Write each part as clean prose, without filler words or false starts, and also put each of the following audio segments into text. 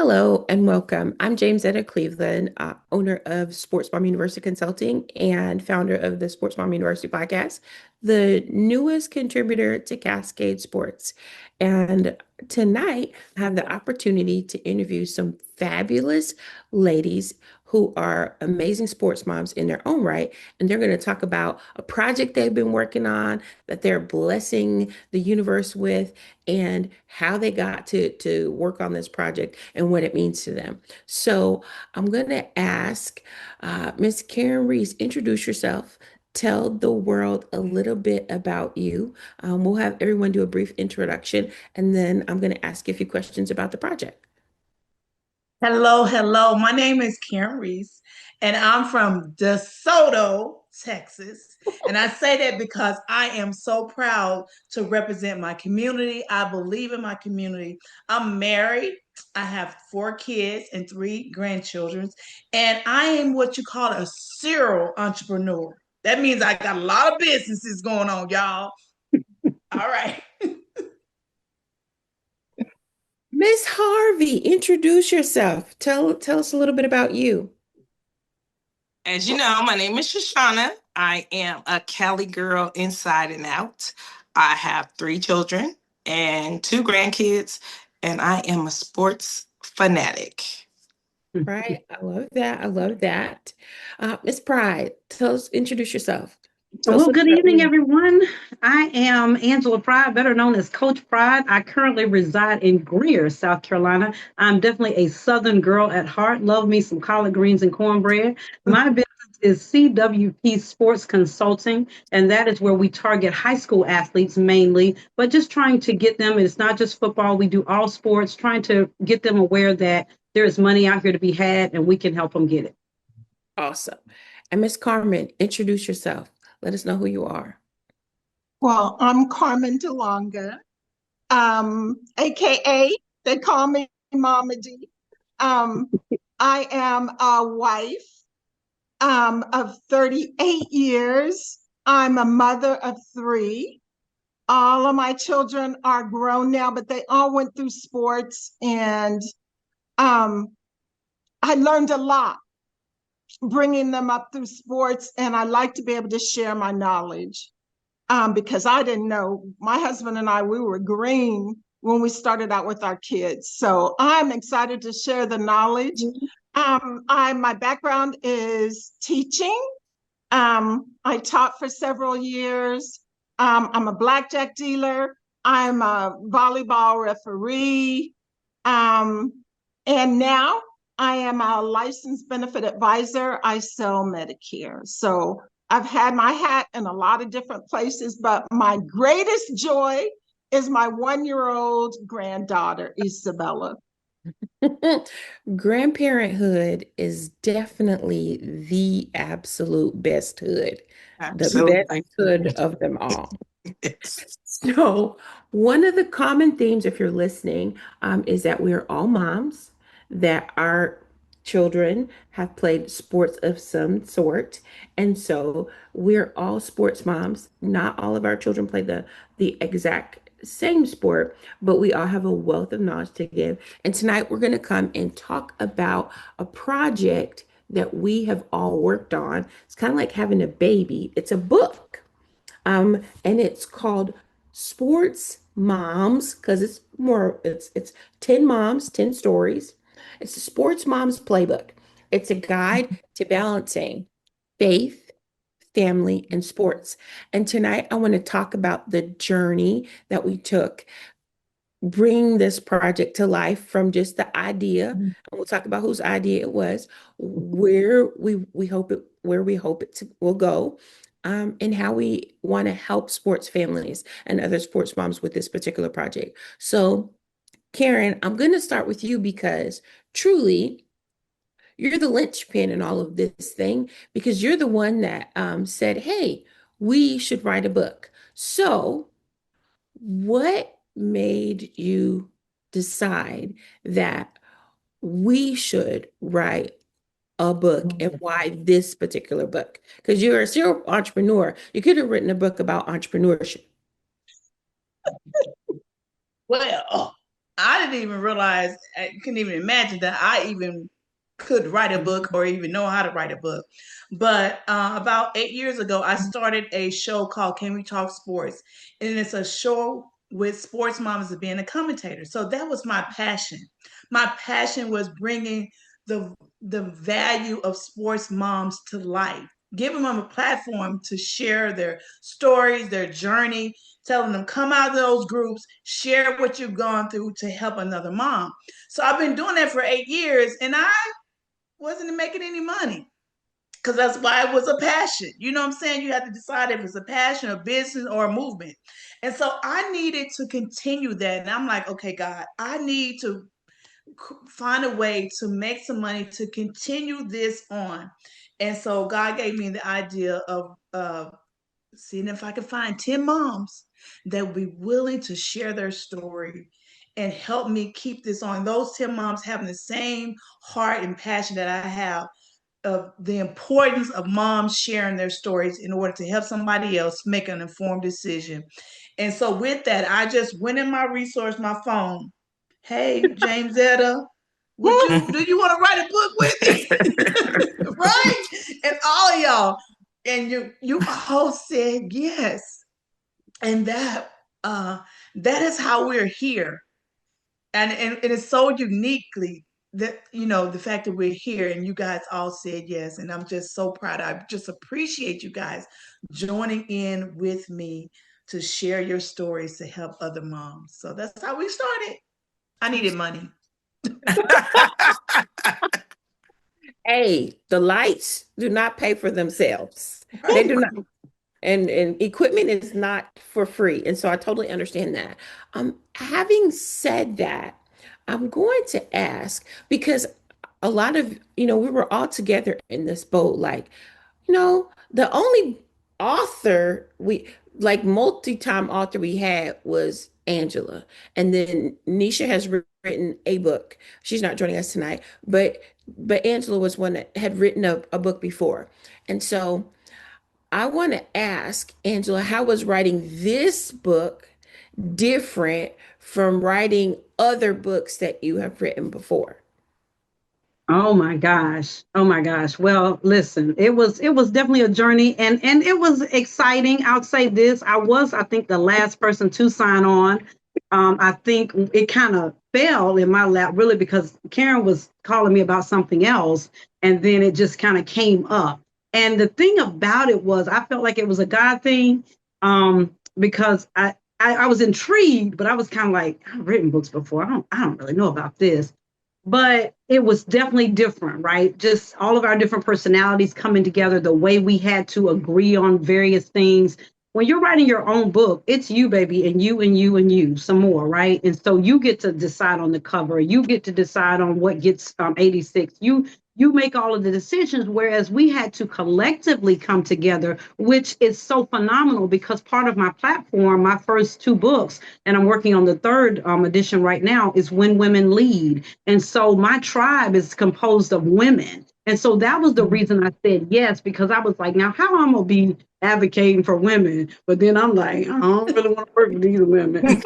Hello and welcome. I'm James Etta Cleveland, owner of Sports Mom University Consulting and founder of the Sports Mom University podcast, the newest contributor to Cascade Sports. And tonight, I have the opportunity to interview some fabulous ladies who are amazing sports moms in their own right. And they're going to talk about a project they've been working on that they're blessing the universe with and how they got to work on this project and what it means to them. So I'm going to ask Miss Karen Reese, introduce yourself. Tell the world a little bit about you. We'll have everyone do a brief introduction, and then I'm going to ask you a few questions about the project. Hello, hello. My name is Karen Reese, and I'm from DeSoto, Texas. And I say that because I am so proud to represent my community. I believe in my community. I'm married. I have 4 kids and 3 grandchildren, and I am what you call a serial entrepreneur. That means I got a lot of businesses going on, y'all. All right. Miss Harvey, introduce yourself. Tell us a little bit about you. As you know, my name is Shoshana. I am a Cali girl inside and out. I have 3 children and 2 grandkids, and I am a sports fanatic. Right. I love that. I love that. Miss Pride, introduce yourself. Tell us Well, a little good about evening, you. everyone. I am Angela Pride, better known as Coach Pride. I currently reside in Greer, South Carolina. I'm definitely a Southern girl at heart. Love me some collard greens and cornbread. My business is CWP Sports Consulting, and that is where we target high school athletes mainly, but just trying to get them, it's not just football, we do all sports, trying to get them aware that there is money out here to be had and we can help them get it. Awesome. And Miss Carmen, introduce yourself. Let us know who you are. Well, I'm Carmen DeLonga, aka they call me Mama D. Um, I am a wife of 38 years. I'm a mother of 3. All of my children are grown now, but they all went through sports, and um, I learned a lot bringing them up through sports, and I like to be able to share my knowledge. Because I didn't know. My husband and I, we were green when we started out with our kids. So I'm excited to share the knowledge. My background is teaching. I taught for several years. I'm a blackjack dealer. I'm a volleyball referee. Um, and now I am a licensed benefit advisor. I sell Medicare. So I've had my hat in a lot of different places, but my greatest joy is my 1-year-old granddaughter, Isabella. Grandparenthood is definitely the absolute best hood, the best Absolutely. hood of them all. So, one of the common themes, if you're listening, is that we're all moms, that our children have played sports of some sort. And so we're all sports moms. Not all of our children play the exact same sport, but we all have a wealth of knowledge to give. And tonight we're going to come and talk about a project that we have all worked on. It's kind of like having a baby. It's a book. And it's called Sports Moms because it's 10 moms, 10 stories. It's the Sports Moms Playbook. It's a guide to balancing faith, family, and sports. And tonight I want to talk about the journey that we took bring this project to life from just the idea. And we'll talk about whose idea it was, where we hope will go, and how we want to help sports families and other sports moms with this particular project. So, Karen, I'm going to start with you because truly you're the linchpin in all of this thing because you're the one that said, "Hey, we should write a book." So, what made you decide that we should write a book and why this particular book? Because you're a serial entrepreneur. You could have written a book about entrepreneurship. Well, I didn't even realize, I couldn't even imagine that I even could write a book or even know how to write a book. But about 8 years ago, I started a show called Can We Talk Sports? And it's a show with sports moms being a commentator. So that was my passion. My passion was bringing the value of sports moms to life, giving them a platform to share their stories, their journey, telling them come out of those groups, share what you've gone through to help another mom. So I've been doing that for 8 years, and I wasn't making any money because that's why it was a passion. You know what I'm saying? You have to decide if it's a passion, a business, or a movement. And so I needed to continue that. And I'm like, okay, God, I need to find a way to make some money to continue this on. And so God gave me the idea of seeing if I could find 10 moms that would be willing to share their story and help me keep this on. Those 10 moms having the same heart and passion that I have of the importance of moms sharing their stories in order to help somebody else make an informed decision. And so with that, I just went in my resource, my phone. Hey, James Etta, do you want to write a book with me? Right? And all of y'all. And you all said yes. And that is how we're here. And it is so uniquely that the fact that we're here and you guys all said yes, and I'm just so proud. I just appreciate you guys joining in with me to share your stories to help other moms. So that's how we started. I needed money. Hey, the lights do not pay for themselves. They Right. do not. And equipment is not for free. And so I totally understand that. Having said that, I'm going to ask because a lot of, we were all together in this boat, like, the only author like multi-time author we had was Angela. And then Nisha has written a book. She's not joining us tonight, but Angela was one that had written a book before. And so I want to ask Angela, how was writing this book different from writing other books that you have written before? Oh my gosh. Oh my gosh. Well, listen, it was definitely a journey and it was exciting. I'll say this. I think the last person to sign on. I think it kind of fell in my lap really because Karen was calling me about something else and then it just kind of came up. And the thing about it was I felt like it was a God thing because I was intrigued, but I was kind of like, I've written books before. I don't really know about this, but it was definitely different, right? Just all of our different personalities coming together, the way we had to agree on various things. When you're writing your own book, it's you, baby, and you and you and you, some more, right? And so you get to decide on the cover. You get to decide on what gets 86. You make all of the decisions, whereas we had to collectively come together, which is so phenomenal because part of my platform, my first two books, and I'm working on the third edition right now, is When Women Lead. And so my tribe is composed of women. And so that was the reason I said yes, because I was like, now how I'm gonna be advocating for women, but then I'm like, I don't really want to work with these women.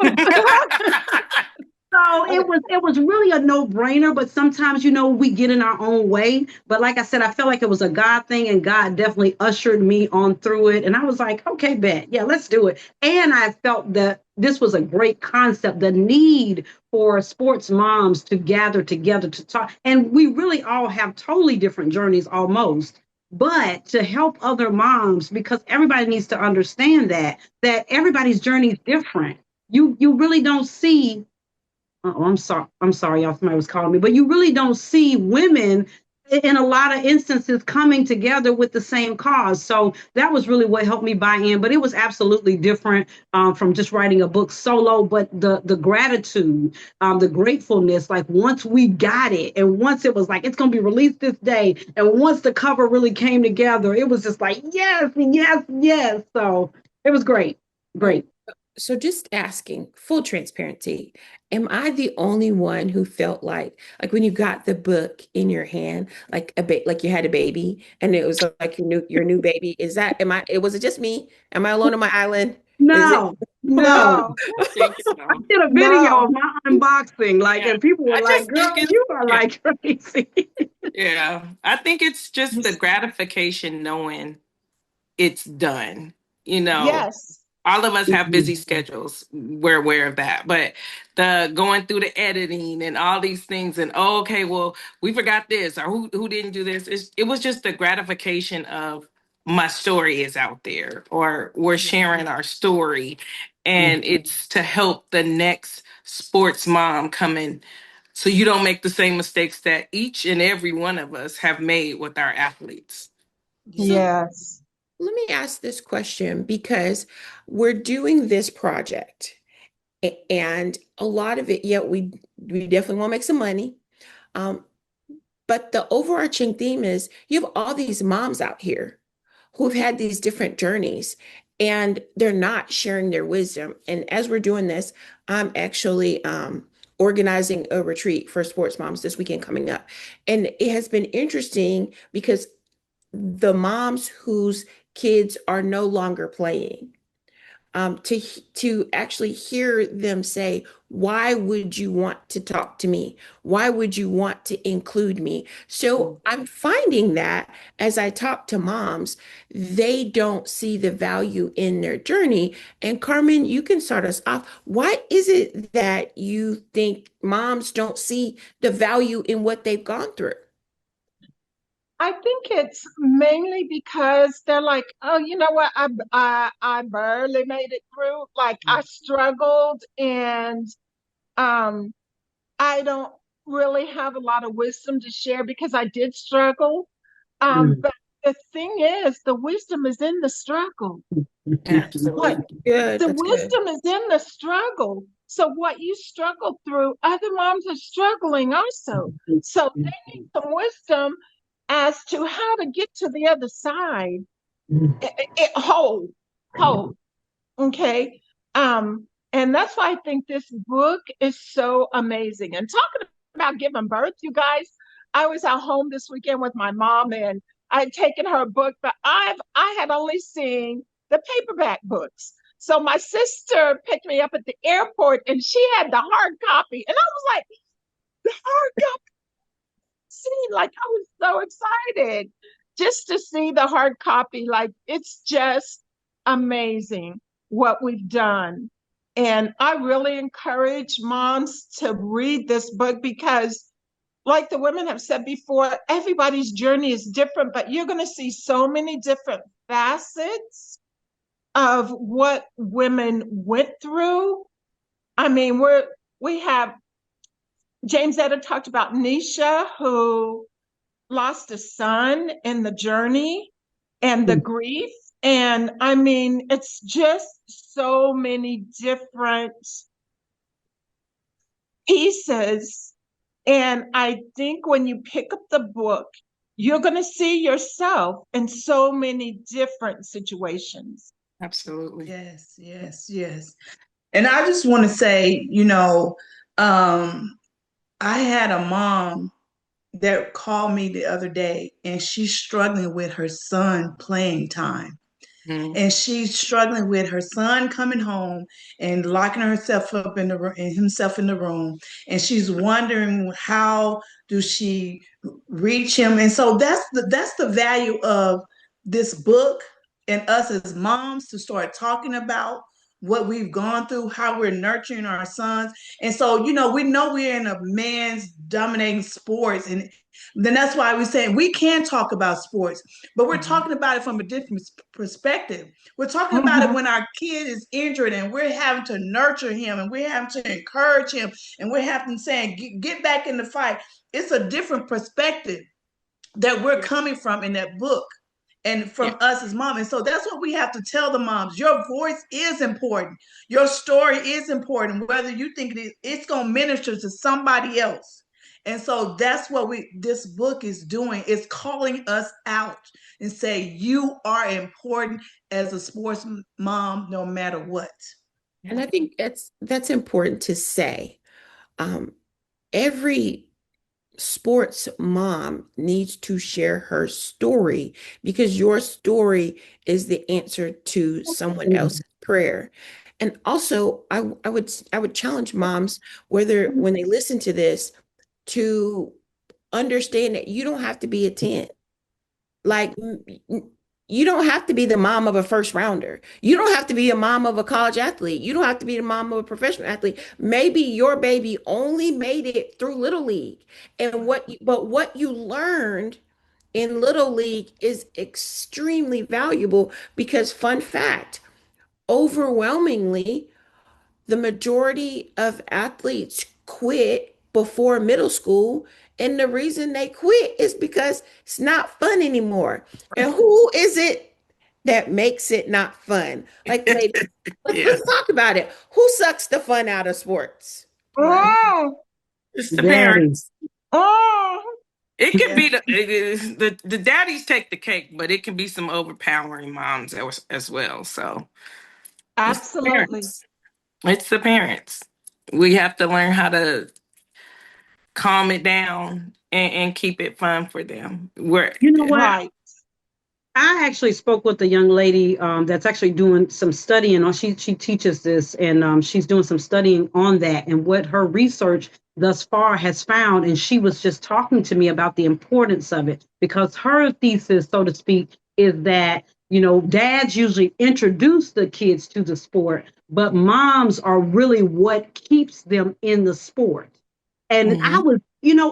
So it was really a no-brainer, but sometimes we get in our own way. But like I said, I felt like it was a God thing, and God definitely ushered me on through it. And I was like, okay, bet, yeah, let's do it. And I felt that this was a great concept, the need for sports moms to gather together to talk. And we really all have totally different journeys almost. But to help other moms, because everybody needs to understand that everybody's journey is different. You really don't see. Oh, I'm sorry. I'm sorry, y'all. Somebody was calling me, but you really don't see women in a lot of instances coming together with the same cause. So that was really what helped me buy in. But it was absolutely different from just writing a book solo. But the gratitude, the gratefulness, like once we got it, and once it was like it's going to be released this day, and once the cover really came together, it was just like yes, yes, yes. So it was great, Oh, great. so just asking, full transparency, am I the only one who felt like when you got the book in your hand, like like you had a baby and it was like your new baby? Is that am I it was it just me? Am I alone on my island? Is it No. No. No, I think I so. did a video no. of my unboxing, like, Yeah. and people were I like, just girl, think it's you are yeah. like crazy. Yeah. I think it's You just the s- gratification knowing it's done. You know, Yes, all of us have busy Mhm. schedules. We're aware of that. But the going through the editing and all these things and oh, okay, well, we forgot this or who didn't do this. It was just the gratification of my story is out there or we're yes, sharing our story. Mhm. And it's to help the next sports mom coming so you don't make the same mistakes that each and every one of us have made with our athletes. So yes. let me ask this question because we're doing this project and a lot of it, yeah, we definitely want to make some money. Um, but the overarching theme is you have all these moms out here who've had these different journeys and they're not sharing their wisdom. And as we're doing this, I'm actually organizing a retreat for sports moms this weekend coming up. And it has been interesting because the moms whose kids are no longer playing, to actually hear them say, "Why would you want to talk to me? Why would you want to include me?" So I'm finding that as I talk to moms, they don't see the value in their journey. And Carmen, you can start us off. Why is it that you think moms don't see the value in what they've gone through? I think it's mainly because they're like, oh, you know what? I barely made it through. Like I struggled, and um, I don't really have a lot of wisdom to share because I did struggle. Mhm. But the thing is, the wisdom is in the struggle. What Absolutely. Good, the that's good. wisdom is in the struggle. So what you struggle through, other moms are struggling also. So they need some wisdom as to how to get to the other side. Whole, whole. Okay. And that's why I think this book is so amazing. And talking about giving birth, you guys, I was at home this weekend with my mom and I had taken her book, but I had only seen the paperback books. So my sister picked me up at the airport and she had the hard copy. And I was like, the hard copy, see, like I was so excited just to see the hard copy. Like it's just amazing what we've done. And I really encourage moms to read this book because, like the women have said before, everybody's journey is different, but you're going to see so many different facets of what women went through. I mean, we have James Etta talked about Nisha, who lost a son in the journey and the grief. And I mean, it's just so many different pieces. And I think when you pick up the book, you're going to see yourself in so many different situations. Absolutely. Yes, yes, yes. And I just want to say, um, I had a mom that called me the other day and she's struggling with her son playing time. Mhm. And she's struggling with her son coming home and locking herself up in the room and himself in the room. And she's wondering how do she reach him. And so that's the value of this book and us as moms to start talking about what we've gone through, how we're nurturing our sons. And so, we know we're in a man's dominating sports. And then that's why we're saying we can talk about sports, but we're Mhm. talking about it from a different perspective. We're talking about it Mm-hmm. when our kid is injured and we're having to nurture him and we're having to encourage him and we're having to say, get back in the fight. It's a different perspective that we're Yeah. coming from in that book and Yeah. from us as moms. And so that's what we have to tell the moms. Your voice is important. Your story is important, whether you think it's going to minister to somebody else. And so that's what this book is doing. It's calling us out and say, you are important as a sports mom, no matter what. And Yeah. I think that's important to say. Um, every sports mom needs to share her story because your story is the answer to someone else's prayer. And also, I would challenge moms, whether when they listen to this, to understand that you don't have to be a 10. Like, you don't have to be the mom of a first rounder. You don't have to be a mom of a college athlete. You don't have to be the mom of a professional athlete. Maybe your baby only made it through Little League. And but what you learned in Little League is extremely valuable because, fun fact, overwhelmingly, the majority of athletes quit before middle school. And the reason they quit is because it's not fun anymore. And who is it that makes it not fun? Like, ladies, Yeah, let's talk about it. Who sucks the fun out of sports? right. Oh, It's the Daddy. parents. oh, It could Yeah. be the daddies take the cake, but it can be some overpowering moms as well. So it's the absolutely. parents. It's the parents. We have to learn how to calm it down and keep it fun for them. Where You know what? Right. I actually spoke with a young lady that's actually doing some studying on. She teaches this, and she's doing some studying on that and what her research thus far has found. And she was just talking to me about the importance of it because her thesis, so to speak, is that dads usually introduce the kids to the sport, but moms are really what keeps them in the sport. And I Mhm. was,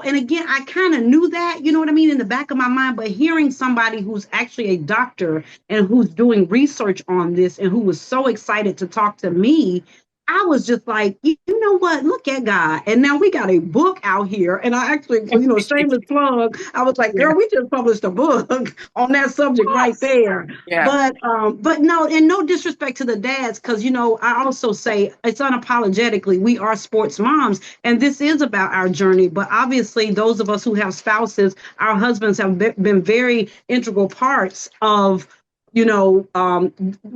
and again, I kind of knew that, you know what I mean, in the back of my mind, but hearing somebody who's actually a doctor and who's doing research on this and who was so excited to talk to me, I was just like, you know what? Look at God. And now we got a book out here. And I actually, shameless plug, I was like, Yeah. girl, we just published a book on that subject right Yes. there. Yeah. But no, and no disrespect to the dads, because I also say it's unapologetically we are sports moms, and this is about our journey. But obviously, those of us who have spouses, our husbands have been very integral parts of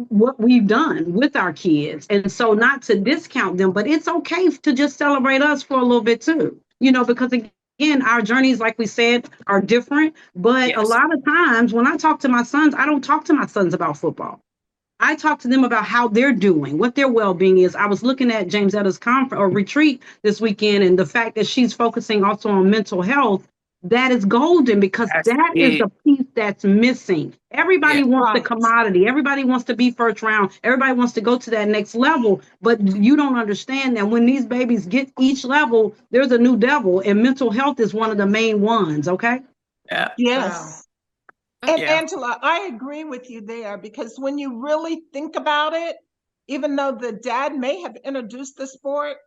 what we've done with our kids. And so, not to discount them, but it's okay to just celebrate us for a little bit too, because again, our journeys, like we said, are different. But a Yes. lot of times when I talk to my sons, I don't talk to my sons about football. I talk to them about how they're doing, what their well-being is. I was looking at James Etta's conference or retreat this weekend, and the fact that she's focusing also on mental health, that is golden because That's that is big. the piece that's missing. Yeah. Everybody wants the Right. commodity. Everybody wants to be first round. Everybody wants to go to that next level. But you don't understand that when these babies get each level, there's a new devil, and mental health is one of the main ones. Okay. Yeah. Wow. Yes. I, And Yeah. Angela, I agree with you there because when you really think about it, even though the dad may have introduced the sport,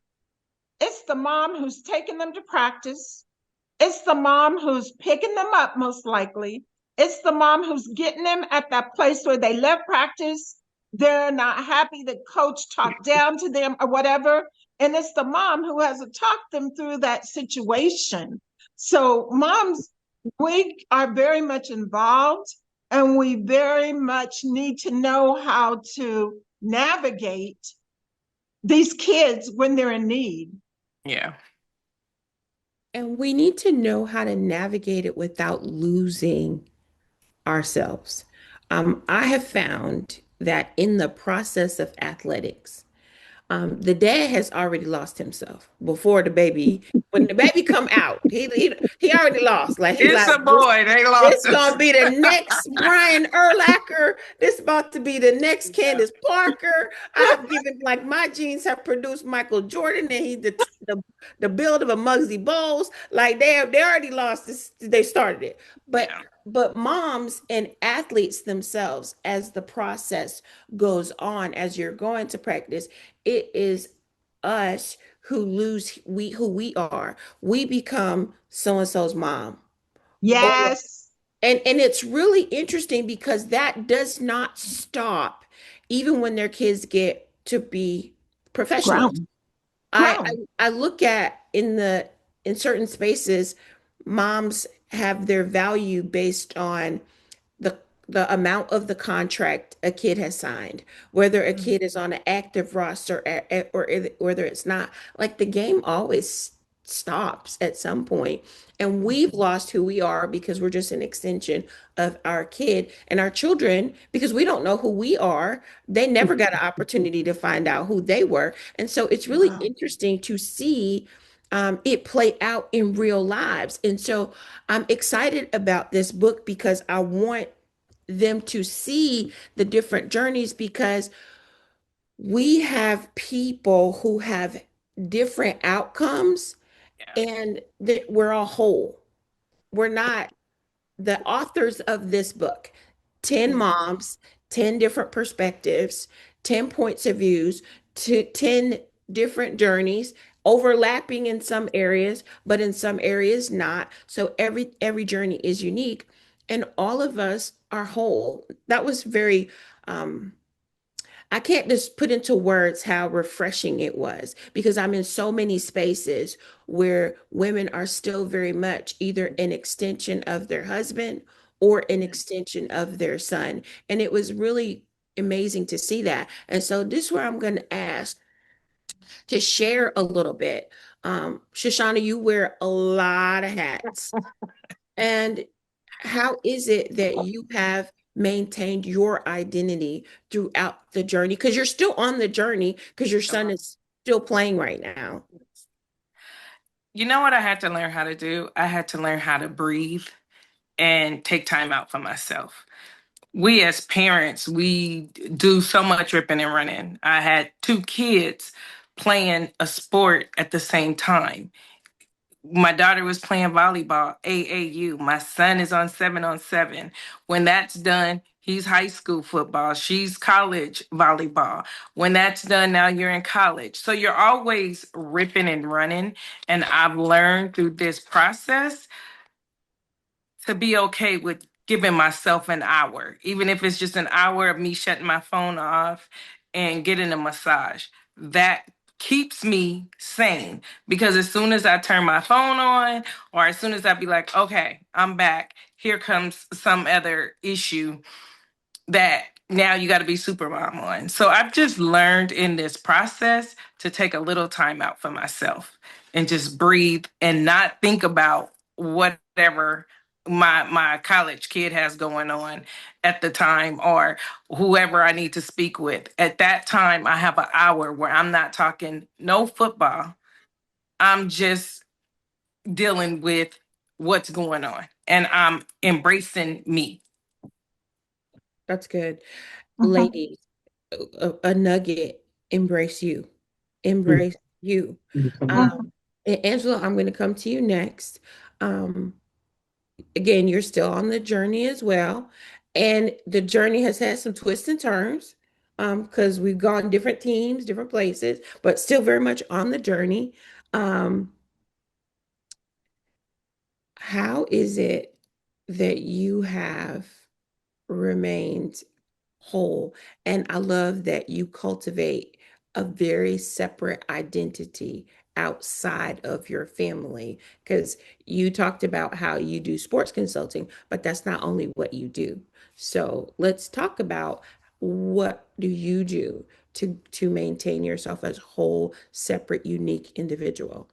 it's the mom who's taking them to practice. It's the mom who's picking them up, most likely. It's the mom who's getting them at that place where they left practice. They're not happy that coach talked down to them or whatever. And it's the mom who has to talk them through that situation. So, moms, we are very much involved and we very much need to know how to navigate these kids when they're in need. Yeah. and we need to know how to navigate it without losing ourselves. I have found that in the process of athletics, the dad has already lost himself before the baby. When the baby come out, he already lost. Like he It's like a boy. They lost this us. gonna be the next Brian Urlacher. This about to be the next Yeah. Candace Parker. I have given like my genes have produced Michael Jordan, and he the build of a Muggsy Bowles. Like they already lost this. They started it, Yeah. but moms and athletes themselves, as the process goes on, as you're going to practice, it is us who we are. We become so and so's mom, or Yes, and it's really interesting because that does not stop even when their kids get to be professionals. grown, I grown. I look at in certain spaces, moms have their value based on the the amount of the contract a kid has signed, whether a kid is on an active roster or whether it's not. Like the game always stops at some point. And we've lost who we are because we're just an extension of our kid and our children, because we don't know who we are. They never got an opportunity to find out who they were. And so it's really Wow. interesting to see it play out in real lives. And so I'm excited about this book because I want them to see the different journeys, because we have people who have different outcomes, Yeah. and that we're all whole. We're not the authors of this book, 10 Yeah. moms, 10 different perspectives, 10 points of views, to 10 different journeys, overlapping in some areas, but in some areas not. So every journey is unique, and all of us are whole. That was very I can't just put into words how refreshing it was, because I'm in so many spaces where women are still very much either an extension of their husband or an extension of their son. And it was really amazing to see that. And so this is where I'm going to ask to share a little bit. Shoshana, you wear a lot of hats. And how is it that you have maintained your identity throughout the journey? Because you're still on the journey, because your son is still playing right now. You know what I had to learn how to do? I had to learn how to breathe and take time out for myself. We as parents, we do so much ripping and running. I had two kids playing a sport at the same time. My daughter was playing volleyball, AAU. My son is on 7-on-7. When that's done, he's high school football. She's college volleyball. When that's done, now you're in college. So you're always ripping and running. And I've learned through this process to be okay with giving myself an hour, even if it's just an hour of me shutting my phone off and getting a massage. That keeps me sane, because as soon as I turn my phone on, or as soon as I be like, okay, I'm back, here comes some other issue that now you got to be super mom on. So I've just learned in this process to take a little time out for myself and just breathe and not think about whatever my college kid has going on at the time, or whoever I need to speak with. At that time, I have an hour where I'm not talking no football. I'm just dealing with what's going on, and I'm embracing me. That's good. Mhm. Ladies, a nugget, embrace you. Embrace you. Mhm. Angela, I'm going to come to you next. Um, again, you're still on the journey as well. And the journey has had some twists and turns, because we've gone different teams, different places, but still very much on the journey. Um, how is it that you have remained whole? And I love that you cultivate a very separate identity outside of your family, because you talked about how you do sports consulting, but that's not only what you do. So let's talk about, what do you do to maintain yourself as whole, separate, unique individual?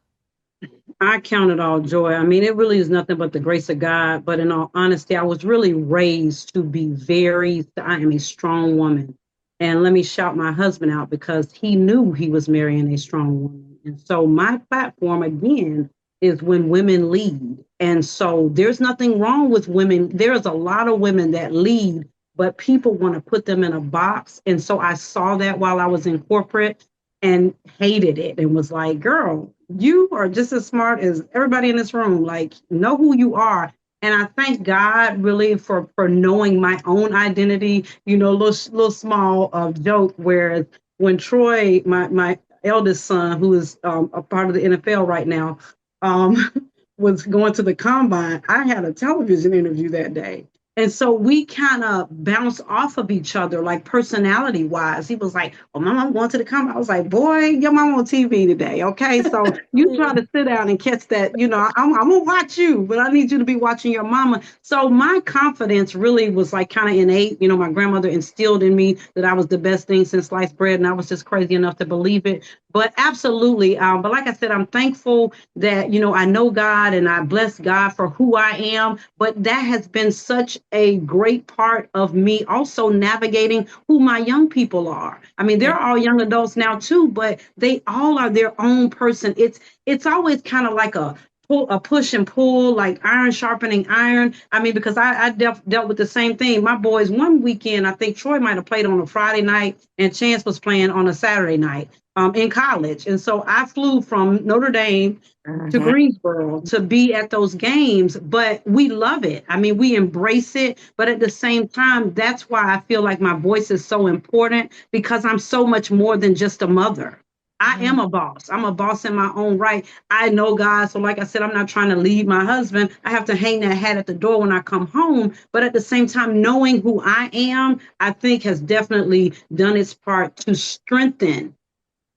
I count it all joy. I mean, it really is nothing but the grace of God. But in all honesty, I was really raised to be I am a strong woman. And let me shout my husband out, because he knew he was marrying a strong woman. And so my platform, again, is when women lead. And so there's nothing wrong with women. There's a lot of women that lead, but people want to put them in a box. And so I saw that while I was in corporate and hated it, and was like, girl, you are just as smart as everybody in this room. Like, know who you are. And I thank God really for knowing my own identity. You know, little small joke. Whereas when Troy, my eldest son, who is a part of the NFL right now, um, was going to the combine, I had a television interview that day. And so we kind of bounce off of each other, like personality wise. He was like, "Oh, my mom wanted to come." I was like, "Boy, your mom on TV today, okay? So you try to sit down and catch that. I'm gonna watch you, but I need you to be watching your mama." So my confidence really was like kind of innate. My grandmother instilled in me that I was the best thing since sliced bread, and I was just crazy enough to believe it. But absolutely, but like I said, I'm thankful that I know God and I bless God for who I am. But that has been such a great part of me also navigating who my young people are. I mean, Yeah. they're all young adults now too, but they all are their own person. It's always kind of like a push and pull, like iron sharpening iron. I mean, because I dealt with the same thing. My boys, one weekend, I think Troy might have played on a Friday night and Chance was playing on a Saturday night in college. And so I flew from Notre Dame to Mhm. Greensboro to be at those games, but we love it. I mean, we embrace it, but at the same time, that's why I feel like my voice is so important because I'm so much more than just a mother. I am Mhm. a boss. I'm a boss in my own right. I know God. So, like I said, I'm not trying to leave my husband. I have to hang that hat at the door when I come home. But at the same time, knowing who I am, I think has definitely done its part to strengthen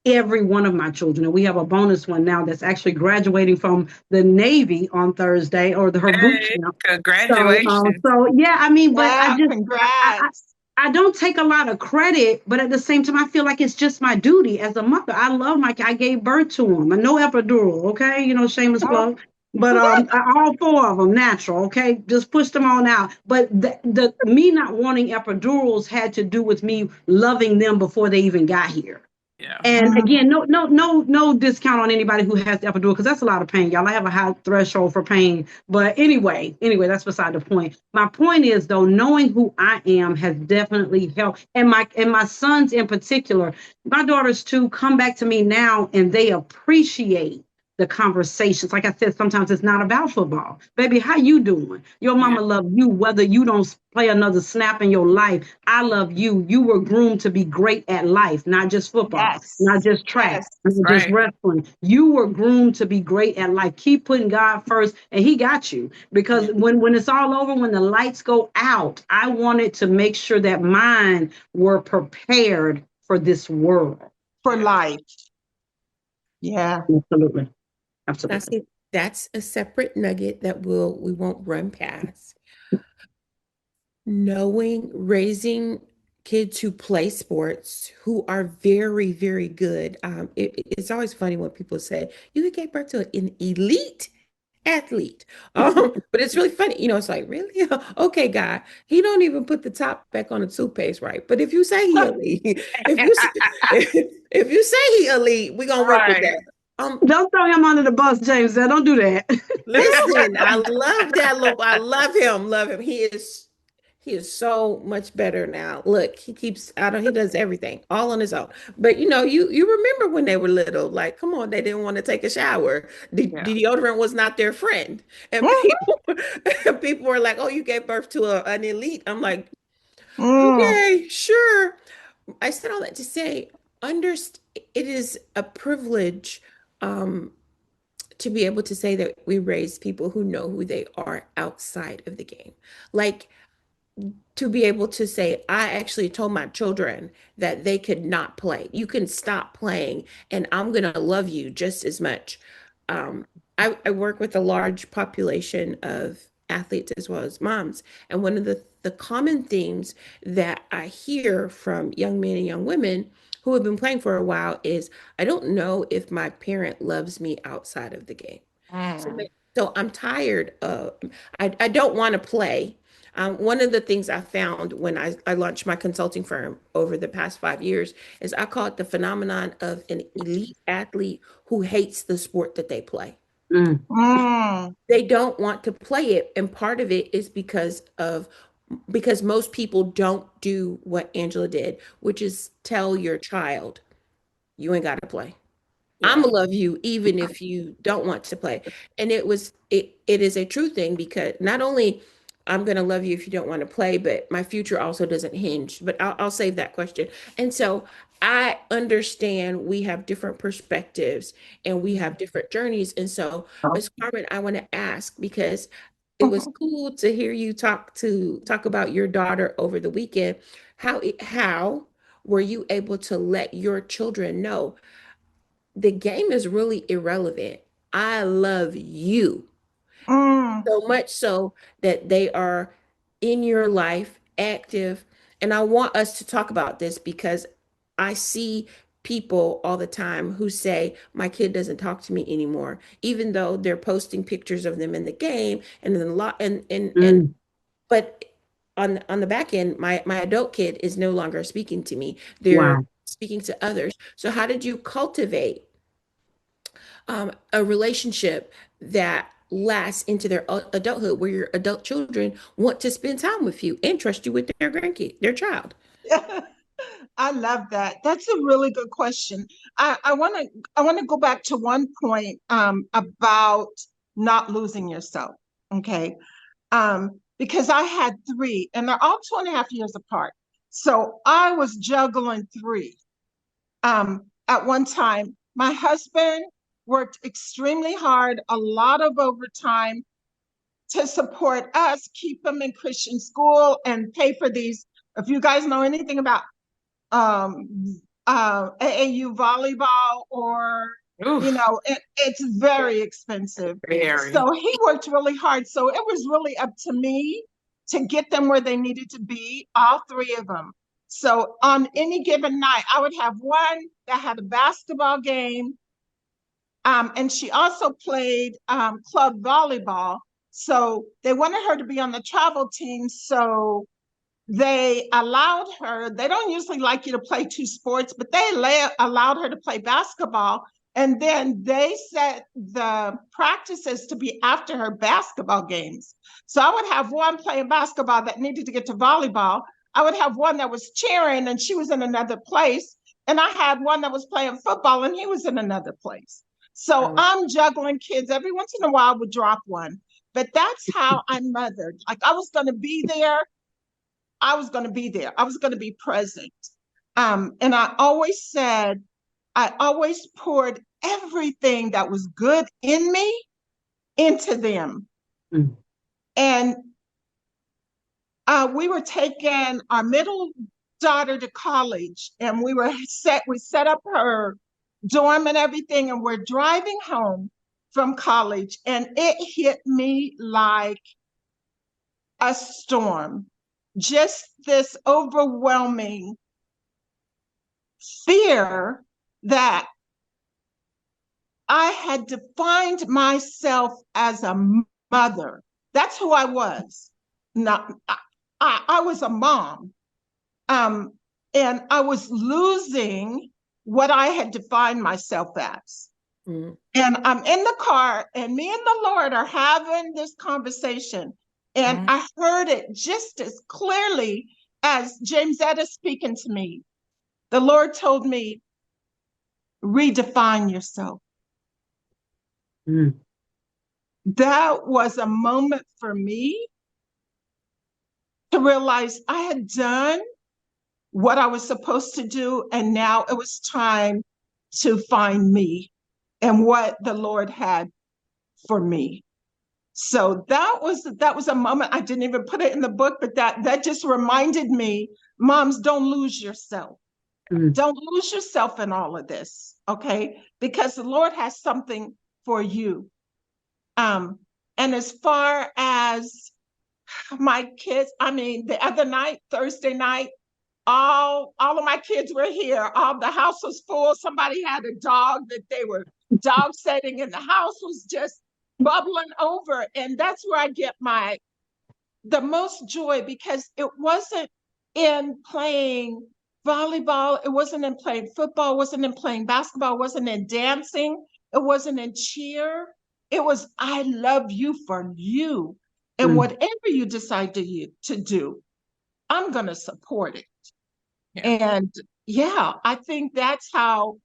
every one of my children. And we have a bonus one now that's actually graduating from the Navy on Thursday or her boot Hey, camp. congratulations. So yeah, I mean, but Yeah, congrats. I don't take a lot of credit, but at the same time, I feel like it's just my duty as a mother. I love I gave birth to him, no epidural, okay, shameless Oh, plug. But all four of them natural, okay, just push them on out. But the me not wanting epidurals had to do with me loving them before they even got here. Yeah. And mm, again, no discount on anybody who has the epidural because that's a lot of pain, y'all. I have a high threshold for pain, but anyway, that's beside the point. My point is though, knowing who I am has definitely helped, and my sons in particular, my daughters too, come back to me now and they appreciate the conversations. Like I said, sometimes it's not about football. Baby, how you doing? Your Yeah. mama love you whether you don't play another snap in your life. I love you. You were groomed to be great at life, not just football, not yes. just track, Yes. not just Right. wrestling. You were groomed to be great at life. Keep putting God first, and He got you. Yeah. Because when it's all over, when the lights go out, I wanted to make sure that mine were prepared for this world. For Yeah. life. Yeah. Absolutely, Now, absolutely. see, that's a separate nugget that we won't run past. Knowing raising kids who play sports who are very, very good. It's always funny when people say you gave birth to an elite athlete. But it's really funny. It's like, really? Okay, guy. He don't even put the top back on the toothpaste right. But if you say he elite, if you say he elite, we're gonna work with Right. that. Don't throw him under the bus, James. Don't do that. Listen, I love that little. I love him. Love him. He is so much better now. Look, he keeps out of he does everything all on his own. But you remember when they were little, like, come on, they didn't want to take a shower. Yeah. Deodorant was not their friend. And people were like, "Oh, you gave birth to an elite." I'm like, Mm, "Okay, sure." I said all that to say, it is a privilege um to be able to say that we raise people who know who they are outside of the game. Like, to be able to say, I actually told my children that they could not play. You can stop playing, and I'm going to love you just as much. Um, I work with a large population of athletes as well as moms. And one of the common themes that I hear from young men and young women who have been playing for a while is, I don't know if my parent loves me outside of the game. So, Mm. so I'm tired of, I don't want to play. One of the things I found when I launched my consulting firm over the past 5 years is I call it the phenomenon of an elite athlete who hates the sport that they play. Mm, mm, They don't want to play it. And part of it is because most people don't do what Angela did, which is tell your child, you ain't got to play. I'm Yeah. gonna love you even if you don't want to play. And it is a true thing because not only I'm gonna love you if you don't want to play, but my future also doesn't hinge. But I'll save that question. And so I understand we have different perspectives and we have different journeys. And so, Ms. Carmen, I want to ask because it was cool to hear you talk about your daughter over the weekend. How were you able to let your children know the game is really irrelevant? I love you. Mm. So much so that they are in your life, active. And I want us to talk about this because I see people all the time who say, my kid doesn't talk to me anymore, even though they're posting pictures of them in the game and then a lot and Mm. but on the back end, my adult kid is no longer speaking to me. They're Wow. speaking to others. So how did you cultivate a relationship that lasts into their adulthood, where your adult children want to spend time with you and trust you with their grandkid, their child? I love that. That's a really good question. I want to go back to one point about not losing yourself. Okay. Because I had three and they're all 2.5 years apart. So I was juggling three. At one time, my husband worked extremely hard, a lot of overtime to support us, keep them in Christian school and pay for these. If you guys know anything about AAU volleyball or, Oof, it's very expensive. very. So he worked really hard. So it was really up to me to get them where they needed to be, all three of them. So on any given night, I would have one that had a basketball game. And she also played club volleyball. So they wanted her to be on the travel team. So they allowed her, they don't usually like you to play two sports, but allowed her to play basketball. And then they set the practices to be after her basketball games. So I would have one playing basketball that needed to get to volleyball. I would have one that was cheering and she was in another place. And I had one that was playing football and he was in another place. So Um, I'm juggling kids. Every once in a while, I would drop one. But that's how I mothered. Like I was going to be there. I was going to be there. I was going to be present. And I always poured everything that was good in me into them. Mm. And we were taking our middle daughter to college and we set up her dorm and everything. And we're driving home from college and it hit me like a storm. Just this overwhelming fear that I had defined myself as a mother. That's who I was. Not, I was a mom. Um, and I was losing what I had defined myself as. mm, And I'm in the car, and me and the Lord are having this conversation. And Mm. I heard it just as clearly as James Etta speaking to me. The Lord told me, redefine yourself. Mm. That was a moment for me to realize I had done what I was supposed to do, and now it was time to find me and what the Lord had for me. So that was a moment. I didn't even put it in the book, but that just reminded me, moms, don't lose yourself. Mm. Don't lose yourself in all of this, okay? Because the Lord has something for you. Um, and as far as my kids, I mean, the other night, Thursday night, all of my kids were here. All the house was full. Somebody had a dog that they were dog setting, and the house was just bubbling over. And that's where I get the most joy because it wasn't in playing volleyball, it wasn't in playing football, it wasn't in playing basketball, it wasn't in dancing, it wasn't in cheer. It was I love you for you. And Mm. whatever you decide to do, I'm going to support it. Yeah. And yeah, I think that's how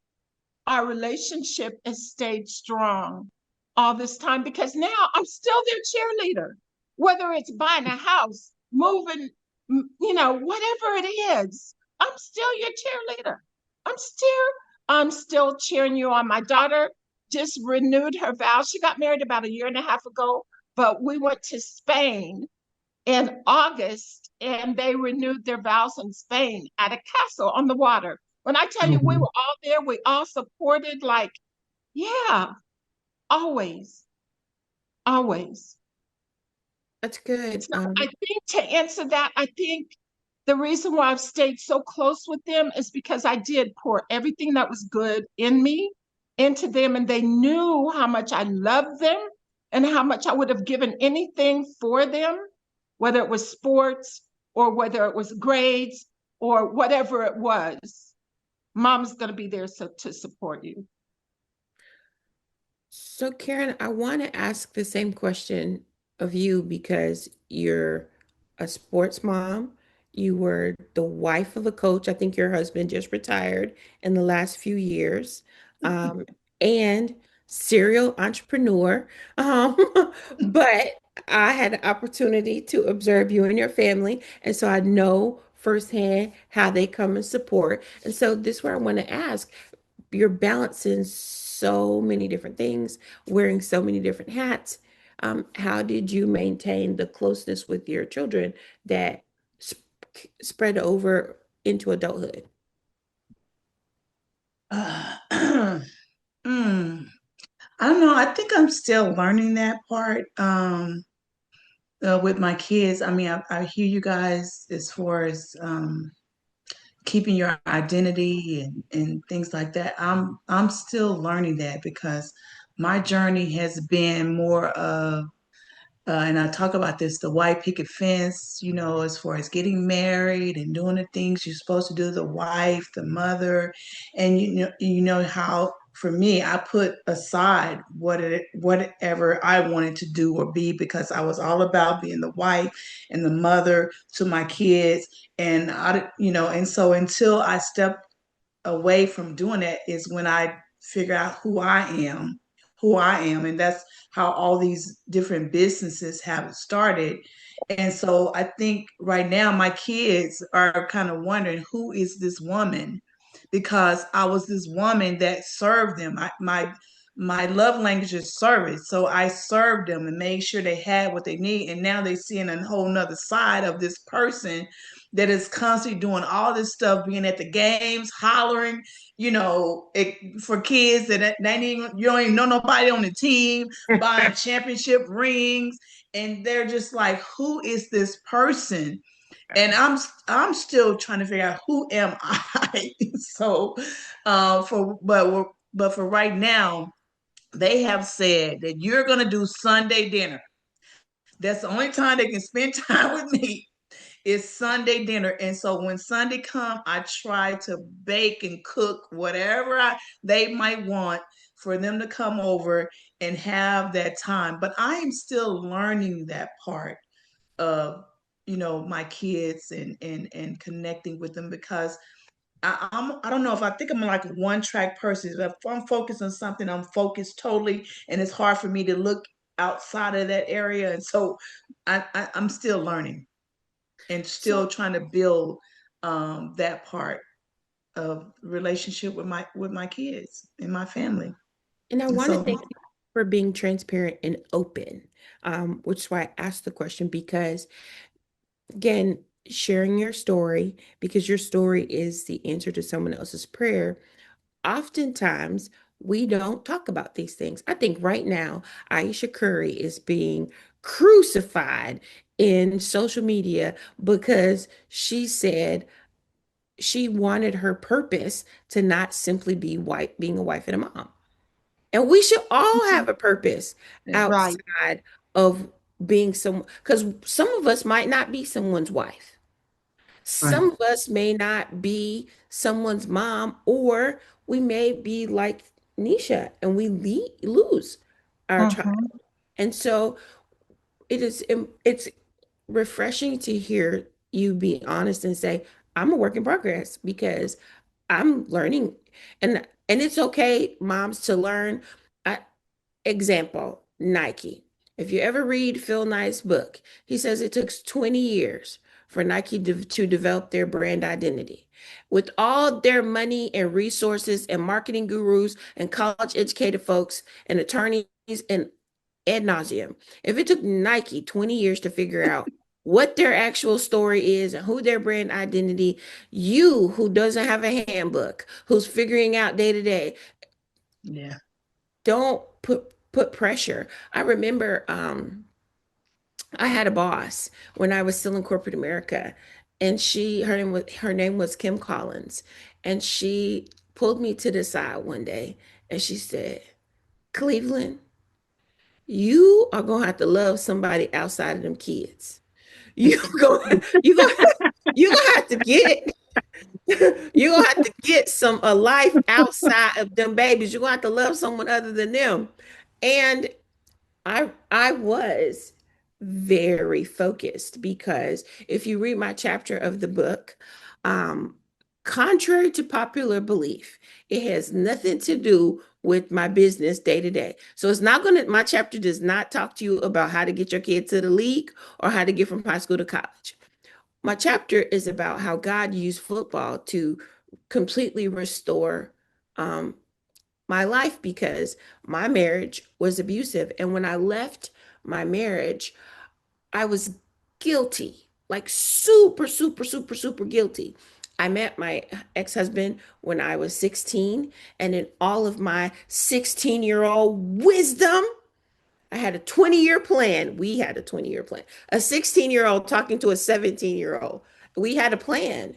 our relationship has stayed strong all this time because now I'm still their cheerleader, whether it's buying a house, moving, whatever it is, I'm still your cheerleader. I'm still, I'm still cheering you on. My daughter just renewed her vows. She got married about a year and a half ago. but we went to Spain in August and they renewed their vows in Spain at a castle on the water. When I tell you we Mhm. were all there, we all supported, like, yeah, always, always. That's good. So I think to answer that, I think the reason why I've stayed so close with them is because I did pour everything that was good in me into them, and they knew how much I loved them and how much I would have given anything for them, whether it was sports or whether it was grades or whatever it was. Mom's going to be there to support you. So, Karen, I want to ask the same question of you because you're a sports mom. You were the wife of a coach. I think your husband just retired in the last few years, um, and serial entrepreneur. Um, but I had the opportunity to observe you and your family, and so I know firsthand how they come and support. And so, this is where I want to ask, you're balancing so many different things, wearing so many different hats. How did you maintain the closeness with your children that spread over into adulthood? Mm, I don't know. I think I'm still learning that part with my kids. I mean, I hear you guys as far as keeping your identity and things like that. I'm still learning that because my journey has been more of and I talk about this, the white picket fence, as far as getting married and doing the things you're supposed to do, the wife, the mother, and you know how for me, I put aside whatever I wanted to do or be because I was all about being the wife and the mother to my kids, and and so until I stepped away from doing that is when I figure out who I am. And that's how all these different businesses have started. And so I think right now my kids are kind of wondering who is this woman? Because I was this woman that served them. My love language is service. So I served them and made sure they had what they need. And now they're seeing a whole nother side of this person that is constantly doing all this stuff, being at the games, hollering, for kids that they ain't even, you don't even know nobody on the team, buying championship rings, and they're just like, who is this person? And I'm still trying to figure out who am I. So, but for right now, they have said that you're gonna do Sunday dinner. That's the only time they can spend time with me is Sunday dinner. And so when Sunday come, I try to bake and cook whatever they might want for them to come over and have that time. But I am still learning that part of my kids and connecting with them because I don't know if I think I'm like a one track person. If I'm focused on something, I'm focused totally, and it's hard for me to look outside of that area. And so I'm still learning and still So, trying to build that part of relationship with my kids and my family. and I And want to so, thank you for being transparent and open, which is why I asked the question because, again, sharing your story, because your story is the answer to someone else's prayer. Oftentimes, we don't talk about these things. I think right now, Aisha Curry is being crucified in social media because she said she wanted her purpose to not simply be white, being a wife and a mom. And we should all have a purpose Right. outside of being someone, because some of us might not be someone's wife. right. Some of us may not be someone's mom, or we may be like Nisha and we lose our child. Mhm. And so it's refreshing to hear you be honest and say, I'm a work in progress because I'm learning. And it's okay, moms, to learn. I, Example, Nike. If you ever read Phil Knight's book, he says it took 20 years for Nike to develop their brand identity. With all their money and resources and marketing gurus and college educated folks and attorneys and ad nauseum. If it took Nike 20 years to figure out what their actual story is and who their brand identity, you who doesn't have a handbook, who's figuring out day to day, Yeah. don't put pressure. I remember I had a boss when I was still in corporate America, and her name was Kim Collins, and she pulled me to the side one day and she said, "Cleveland, you are gonna have to love somebody outside of them kids. You gonna you gonna you gonna have to get you're gonna have to get some a life outside of them babies. You're gonna have to love someone other than them." And I was very focused because if you read my chapter of the book, um, contrary to popular belief, it has nothing to do with my business day to day. So it's not going to, my chapter does not talk to you about how to get your kid to the league or how to get from high school to college. My chapter is about how God used football to completely restore um, my life because my marriage was abusive. And when I left my marriage, I was guilty, like super, super, super, super guilty. I met my ex-husband when I was 16, and in all of my 16-year-old wisdom, I had a 20-year plan. We had a 20-year plan. A 16-year-old talking to a 17-year-old. We had a plan.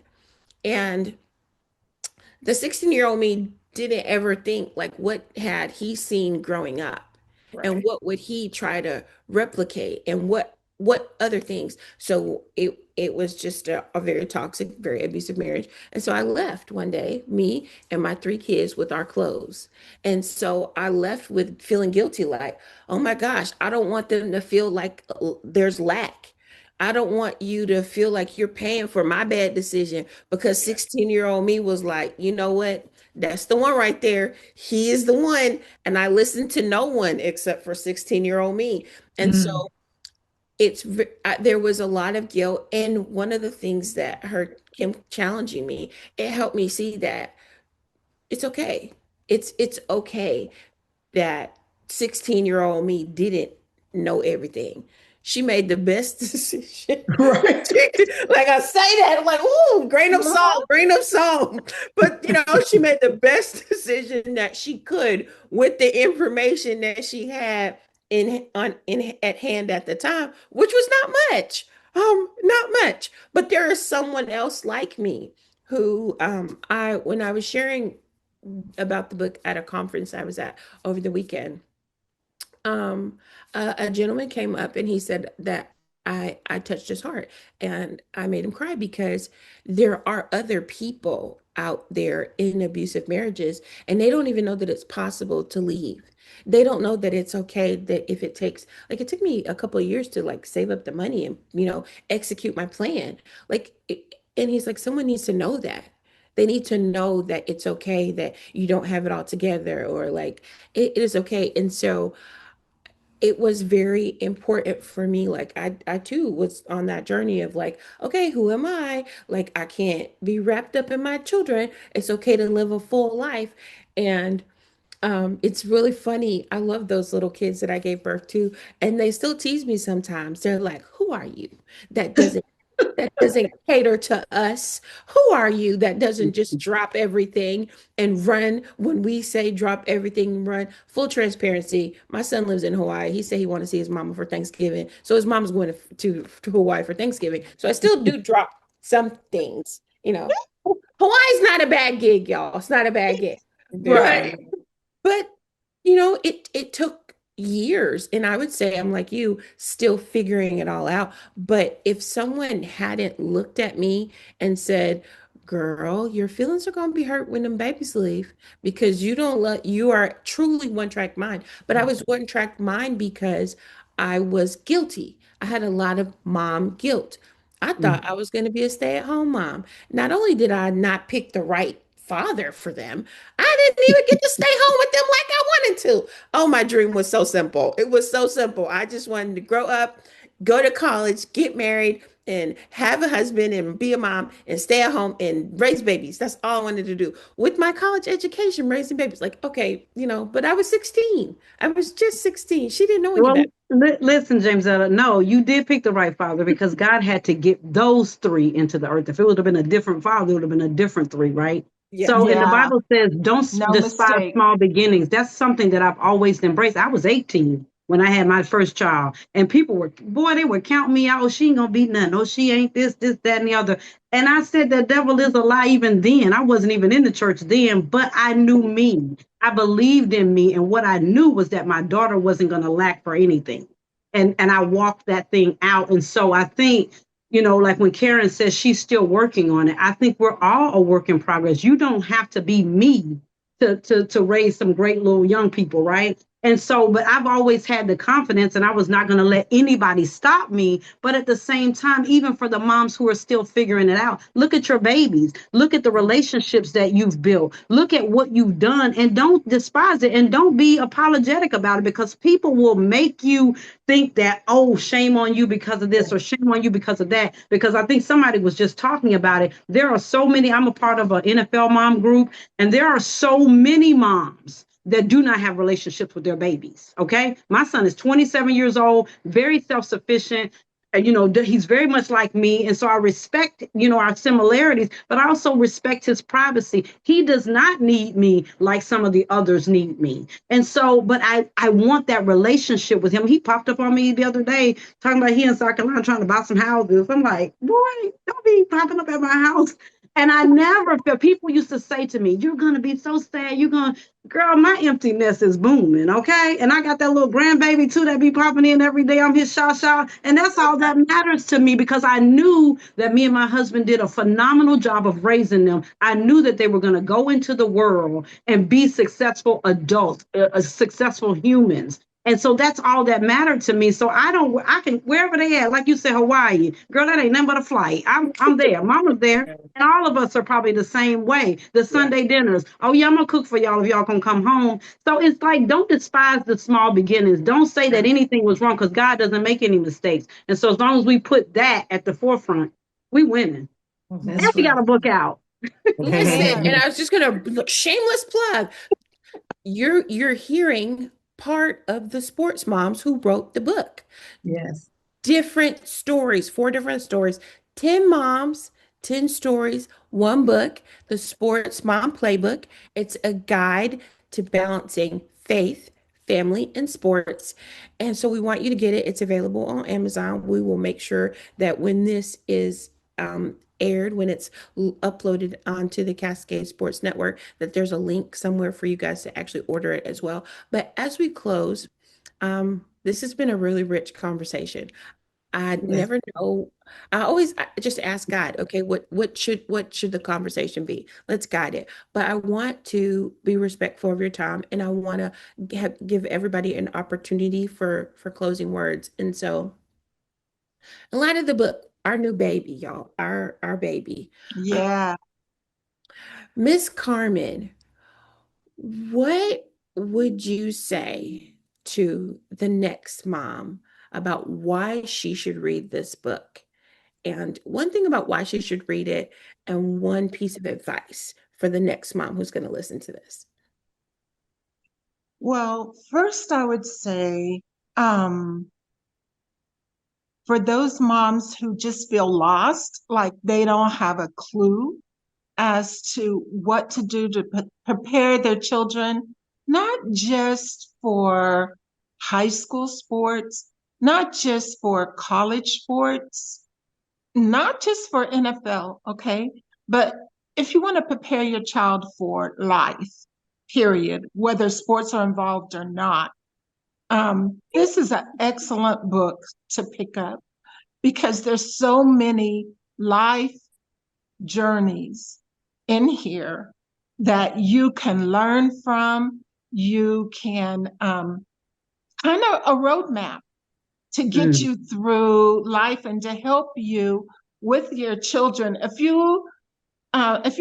And the 16-year-old me didn't ever think like what had he seen growing up and Right. what would he try to replicate and what other things. So it was just a very toxic, very abusive marriage. And so I left one day, me and my three kids with our clothes. And so I left with feeling guilty, like, oh my gosh, I don't want them to feel like there's lack. I don't want you to feel like you're paying for my bad decision because Yeah. 16-year-old me was like, you know what? That's the one right there. He is the one. And I listened to no one except for 16-year-old me. And so Mm. there was a lot of guilt. And one of the things that hurt him challenging me, it helped me see that it's okay. It's okay that 16-year-old me didn't know everything. She made the best decision. Right. Like I say that, I'm like, ooh, grain of salt, grain of salt. But she made the best decision that she could with the information that she had in at hand at the time, which was not much. Not much. But there is someone else like me who I when I was sharing about the book at a conference I was at over the weekend. Um, a gentleman came up and he said that I touched his heart and I made him cry because there are other people out there in abusive marriages and they don't even know that it's possible to leave. They don't know that it's okay that if it takes like it took me a couple of years to like save up the money and execute my plan. And he's like someone needs to know that. They need to know that it's okay that you don't have it all together or like it is okay. And so it was very important for me. Like I too was on that journey of like, okay, who am I? Like I can't be wrapped up in my children. It's okay to live a full life. And it's really funny. I love those little kids that I gave birth to, and they still tease me sometimes. They're like, "Who are you? That doesn't that doesn't cater to us. Who are you that doesn't just drop everything and run when we say drop everything and run?" Full transparency. My son lives in Hawaii. He said he wanted to see his mama for Thanksgiving. So his mom's going to Hawaii for Thanksgiving. So I still do drop some things. Hawaii's not a bad gig, y'all. It's not a bad gig. But Right. but it took years, and I would say I'm like you, still figuring it all out. But if someone hadn't looked at me and said, "Girl, your feelings are gonna be hurt when them babies leave because you are truly one track mind." But I was one track mind because I was guilty. I had a lot of mom guilt. I thought I was going to be a stay-at-home mom. Not only did I not pick the right father for them, I didn't even get to stay home with them like I wanted to. Oh, my dream was so simple. It was so simple. I just wanted to grow up. go to college, get married, and have a husband and be a mom and stay at home and raise babies. That's all I wanted to do. With my college education, raising babies. Like, okay, but I was 16. I was just 16. She didn't know any Well, better. listen, James, no, you did pick the right father because God had to get those three into the earth. If it would have been a different father, it would have been a different three, right? So, Yes. and the Yeah, Bible says, don't no despise mistake. small beginnings. That's something that I've always embraced. I was 18 when I had my first child, and people were, boy, they would count me out. Oh, she ain't gonna be nothing. Oh, she ain't this, that, and the other. And I said, the devil is a lie even then. I wasn't even in the church then, but I knew me. I believed in me. And what I knew was that my daughter wasn't going to lack for anything. And I walked that thing out. And so I think, like when Karen says she's still working on it, I think we're all a work in progress. You don't have to be me to raise some great little young people, right? And so, but I've always had the confidence, and I was not going to let anybody stop me. But at the same time, even for the moms who are still figuring it out, look at your babies, look at the relationships that you've built, look at what you've done, and don't despise it and don't be apologetic about it because people will make you think that, oh, shame on you because of this or shame on you because of that. Because I think somebody was just talking about it. There are so many, I'm a part of an NFL mom group, and there are so many moms that do not have relationships with their babies. Okay. My son is 27 years old, very self sufficient. He's very much like me. And so I respect, our similarities, but I also respect his privacy. He does not need me like some of the others need me. And so, but I want that relationship with him. He popped up on me the other day talking about he in South Carolina trying to buy some houses. I'm like, boy, don't be popping up at my house. And I never felt people used to say to me, you're going to be so sad. You're going to, girl, my emptiness is booming. Okay. And I got that little grandbaby too that be popping in every day. I'm his shaw. And that's all that matters to me because I knew that me and my husband did a phenomenal job of raising them. I knew that they were going to go into the world and be successful adults, successful humans. And so that's all that mattered to me. So I can, wherever they at, like you said, Hawaii, girl, that ain't nothing but a flight. I'm there. Mama's there. And all of us are probably the same way. The Yeah. Sunday dinners. Oh, yeah, I'm going to cook for y'all if y'all can come home. So it's like, don't despise the small beginnings. Don't say that anything was wrong because God doesn't make any mistakes. And so as long as we put that at the forefront, we winning. And That's Mhm. we got right. a book out. Listen, Amen. and I was just gonna look, shameless plug. You're hearing part of the sports moms who wrote the book. Yes. Different stories, four different stories, 10 moms, 10 stories, one book, the Sports Mom Playbook. It's a guide to balancing faith, family, and sports. And so we want you to get it. It's available on Amazon. We will make sure that when this is aired, when it's uploaded onto the Cascade Sports Network, that there's a link somewhere for you guys to actually order it as well. But as we close, this has been a really rich conversation. I Yes. never know. I just ask God, okay, what should the conversation be? Let's guide it. But I want to be respectful of your time, and I want to give everybody an opportunity for closing words. And so, in light of the book, our new baby, y'all, our baby, um, Yeah. Miss Carmen, what would you say to the next mom about why she should read this book? And one thing about why she should read it, and one piece of advice for the next mom who's going to listen to this. Well, first I would say, um, for those moms who just feel lost, like they don't have a clue as to what to do to prepare their children, not just for high school sports, not just for college sports, not just for NFL, okay? But if you want to prepare your child for life, period, whether sports are involved or not, this is an excellent book to pick up because there's so many life journeys in here that you can learn from. You can kind of a roadmap to get Mm, you through life and to help you with your children. If you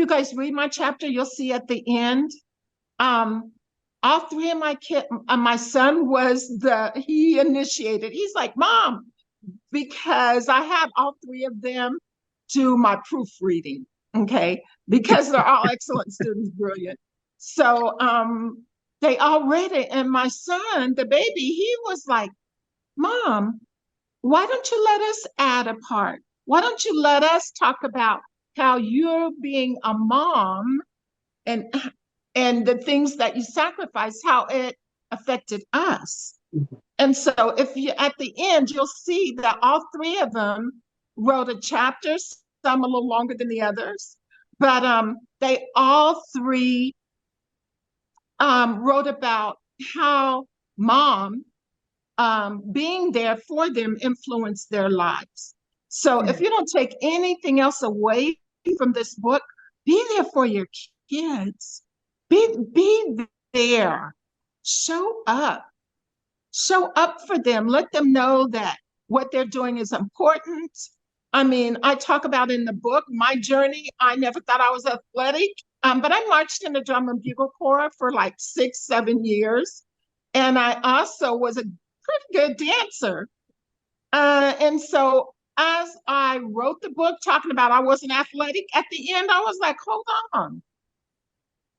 guys read my chapter, you'll see at the end. Um, all three of my son was he initiated. He's like, Mom, because I had all three of them do my proofreading, okay, because they're all excellent students, brilliant. So they all read it. And my son, the baby, he was like, Mom, why don't you let us add a part? Why don't you let us talk about how you're being a mom and the things that you sacrifice, how it affected us. And so if you at the end, you'll see that all three of them wrote a chapter, some a little longer than the others, but they all three wrote about how mom being there for them influenced their lives. So if you don't take anything else away from this book, be there for your kids. Be there. Show up. Show up for them. Let them know that what they're doing is important. I mean, I talk about in the book my journey. I never thought I was athletic, but I marched in the drum and bugle corps for like 6, 7 years. And I also was a pretty good dancer. And so as I wrote the book talking about I wasn't athletic, at the end, I was like, hold on.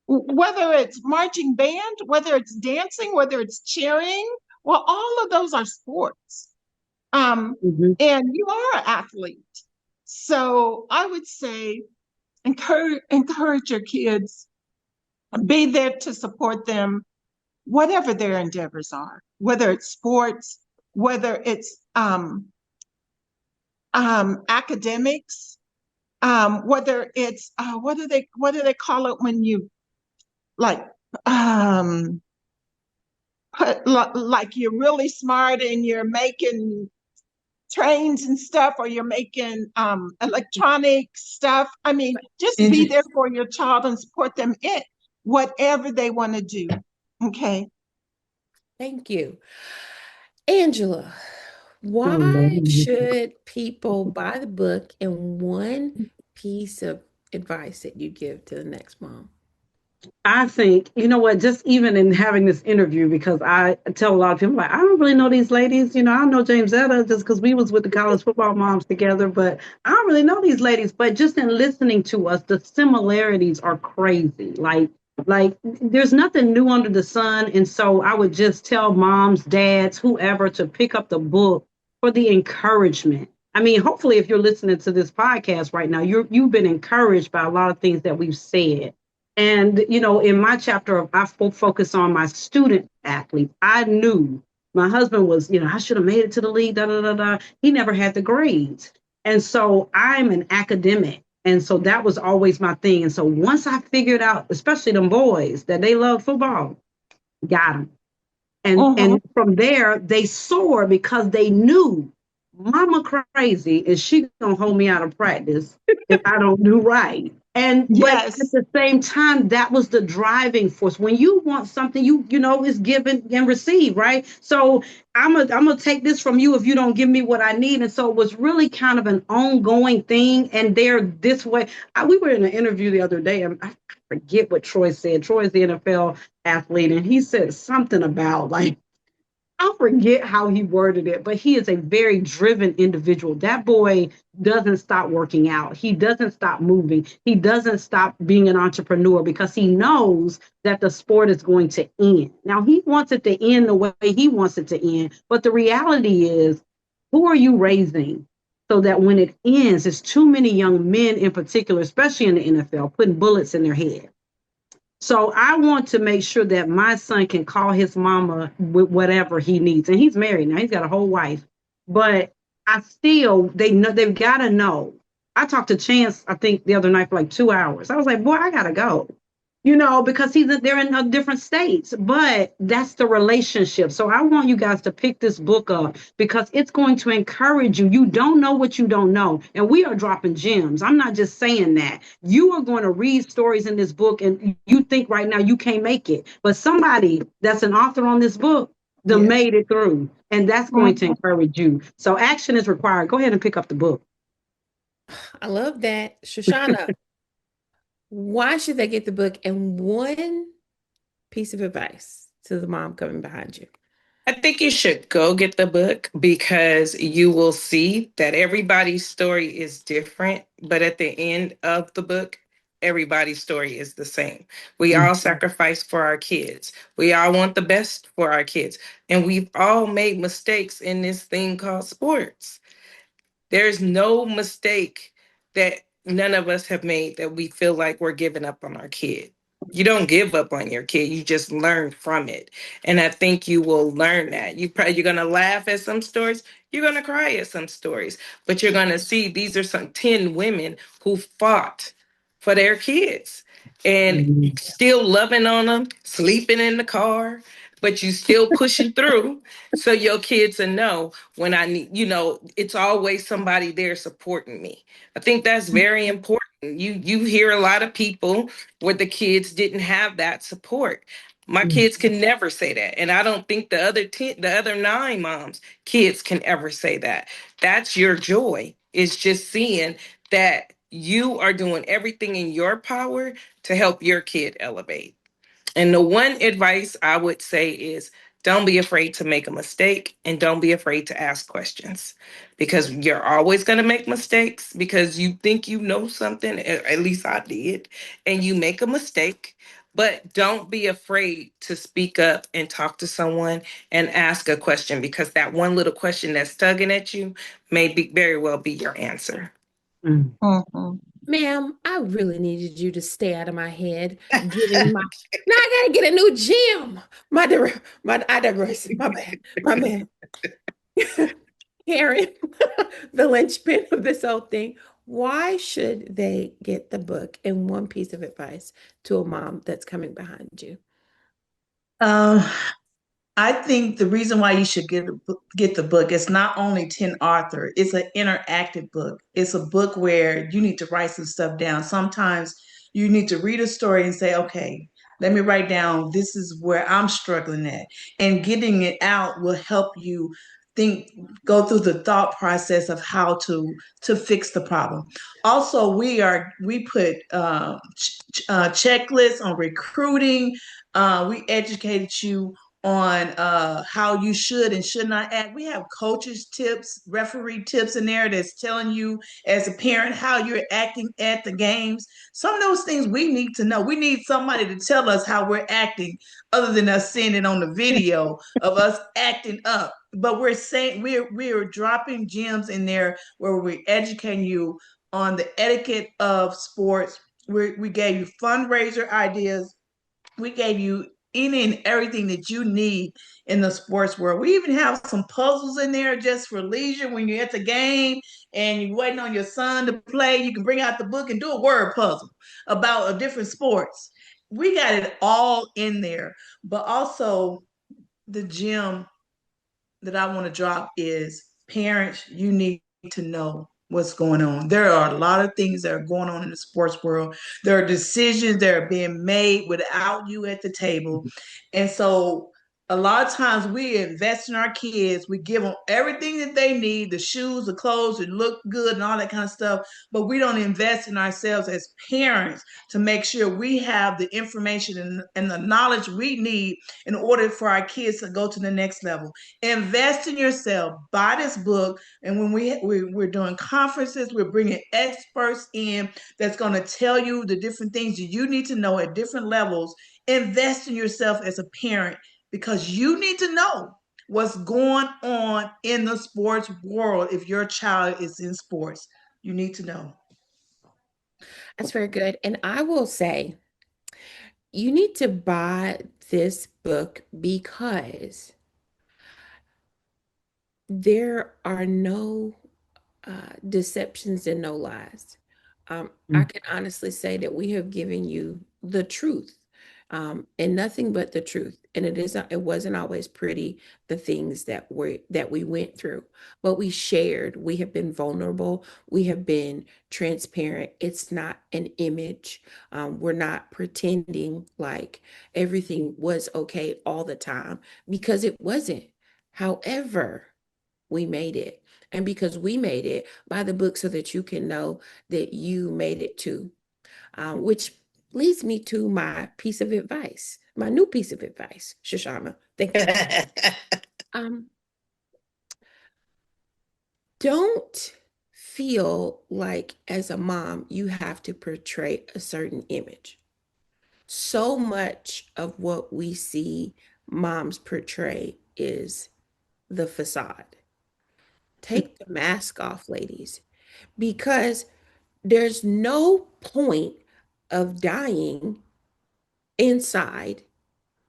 Whether it's marching band, whether it's dancing, whether it's cheering, well, all of those are sports. Mhm. And you are an athlete. So I would say encourage your kids, be there to support them, whatever their endeavors are, whether it's sports, whether it's academics, whether it's what do they call it when you like um, like you're really smart and you're making trains and stuff, or you're making electronic stuff. I mean, just be And there for your child and support them in whatever they want to do. Okay. Thank you. Angela, oh, why Lord. should people buy the book and one piece of advice that you give to the next mom? I think, you know what, just even in having this interview, because I tell a lot of people, like, I don't really know these ladies. I don't know James Etta just because we was with the college football moms together, but I don't really know these ladies. But just in listening to us, the similarities are crazy. Like there's nothing new under the sun. And so I would just tell moms, dads, whoever to pick up the book for the encouragement. I mean, hopefully if you're listening to this podcast right now, you've been encouraged by a lot of things that we've said. And, in my chapter, I focus on my student athletes. I knew my husband was, I should have made it to the league, da, da, da, da. He never had the grades. And so I'm an academic. And so that was always my thing. And so once I figured out, especially them boys, that they love football, got them. And Mm-hmm. and from there, they soared because they knew mama crazy is she gonna hold me out of practice if I don't do right. And but at Yes. the same time, that was the driving force. When you want something, you know is given and received, right? So I'm gonna take this from you if you don't give me what I need. And so it was really kind of an ongoing thing. And they're this way. We were in an interview the other day, and I forget what Troy said. Troy's the NFL athlete, and he said something about like I forget how he worded it, but he is a very driven individual. That boy doesn't stop working out. He doesn't stop moving. He doesn't stop being an entrepreneur because he knows that the sport is going to end. Now, he wants it to end the way he wants it to end. But the reality is, who are you raising so that when it ends, it's too many young men in particular, especially in the NFL, putting bullets in their head. So I want to make sure that my son can call his mama with whatever he needs. And he's married now. He's got a whole wife. But I still they know they've gotta know. I talked to Chance, I think, the other night for like 2 hours. I was like, boy, I gotta go. Because they're in different states, but that's the relationship. So I want you guys to pick this book up because it's going to encourage you. You don't know what you don't know. And we are dropping gems. I'm not just saying that. You are going to read stories in this book and you think right now you can't make it. But somebody that's an author on this book, that Yes. made it through. And that's going to Mhm. encourage you. So action is required. Go ahead and pick up the book. I love that. Shoshana, why should they get the book? And one piece of advice to the mom coming behind you. I think you should go get the book because you will see that everybody's story is different, but at the end of the book, everybody's story is the same. We Mm, all sacrifice for our kids. We all want the best for our kids, and we've all made mistakes in this thing called sports. There's no mistake that none of us have made that we feel like we're giving up on our kid. You don't give up on your kid, you just learn from it. And I think you will learn that. You're gonna laugh at some stories, you're gonna cry at some stories, but you're gonna see these are some 10 women who fought for their kids and mm, still loving on them, sleeping in the car, but you still pushing through so your kids will know when I need, it's always somebody there supporting me. I think that's very important. You hear a lot of people where the kids didn't have that support. My mm, kids can never say that. And I don't think the other 9 moms, kids can ever say that. That's your joy. Is just seeing that you are doing everything in your power to help your kid elevate. And the one advice I would say is don't be afraid to make a mistake and don't be afraid to ask questions because you're always going to make mistakes because you think you know something, at least I did, and you make a mistake. But don't be afraid to speak up and talk to someone and ask a question because that one little question that's tugging at you may be very well be your answer. mm. Mhm. Ma'am, I really needed you to stay out of my head, getting my now I gotta get a new gym. I digress. My bad. My man. Karen, the linchpin of this whole thing. Why should they get the book and one piece of advice to a mom that's coming behind you? Um, I think the reason why you should get the book is not only 10 author, it's an interactive book. It's a book where you need to write some stuff down. Sometimes you need to read a story and say, okay, let me write down this is where I'm struggling at. And getting it out will help you think go through the thought process of how to fix the problem. Also, we put checklists on recruiting. We educated you on how you should and should not act. We have coaches tips, referee tips in there that's telling you as a parent how you're acting at the games. Some of those things we need to know. We need somebody to tell us how we're acting other than us seeing it on the video of us acting up. But we're saying we're dropping gems in there where we're educating you on the etiquette of sports. We gave you fundraiser ideas, we gave you any and everything that you need in the sports world. We even have some puzzles in there just for leisure when you're at the game and you're waiting on your son to play. You can bring out the book and do a word puzzle about a different sports. We got it all in there. But also, the gym that I want to drop is parents, you need to know what's going on. There are a lot of things that are going on in the sports world. There are decisions that are being made without you at the table. And so a lot of times we invest in our kids, we give them everything that they need, the shoes, the clothes, to look good and all that kind of stuff, but we don't invest in ourselves as parents to make sure we have the information and the knowledge we need in order for our kids to go to the next level. Invest in yourself. Buy this book, and when we're doing conferences, we're bringing experts in that's going to tell you the different things that you need to know at different levels. Invest in yourself as a parent because you need to know what's going on in the sports world. If your child is in sports, you need to know. That's very good. And I will say, you need to buy this book because there are no deceptions and no lies. I Mm. can honestly say that we have given you the truth, and nothing but the truth. And it wasn't always pretty, the things that we went through, but we shared. We have been vulnerable. We have been transparent. It's not an image. We're not pretending like everything was okay all the time because it wasn't. However, we made it. And because we made it, buy the book so that you can know that you made it too. Which leads me to my piece of advice, my new piece of advice, Shoshana. Thank you. Um, don't feel like as a mom you have to portray a certain image. So much of what we see moms portray is the facade. Take the mask off, ladies, because there's no point of dying inside.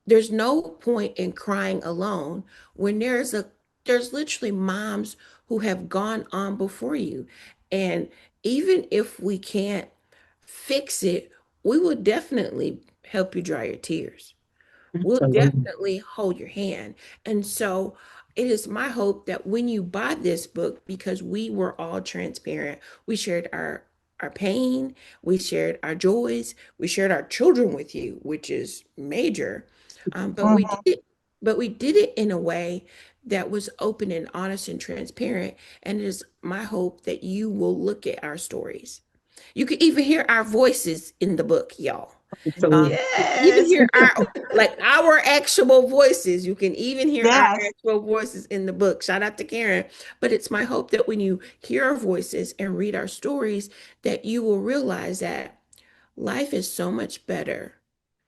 There's no point in crying alone when there's literally moms who have gone on before you. And even if we can't fix it, we will definitely help you dry your tears. We'll Absolutely. definitely hold your hand. And so it is my hope that when you buy this book, because we were all transparent, we shared our pain, we shared our joys, we shared our children with you, which is major. But we did Mhm. it, but we did it in a way that was open and honest and transparent. And it is my hope that you will look at our stories. You can even hear our voices in the book, y'all. Absolutely. You can even Yes. hear our actual voices. You can even hear our Yes. actual voices in the book. Shout out to Karen. But it's my hope that when you hear our voices and read our stories, that you will realize that life is so much better,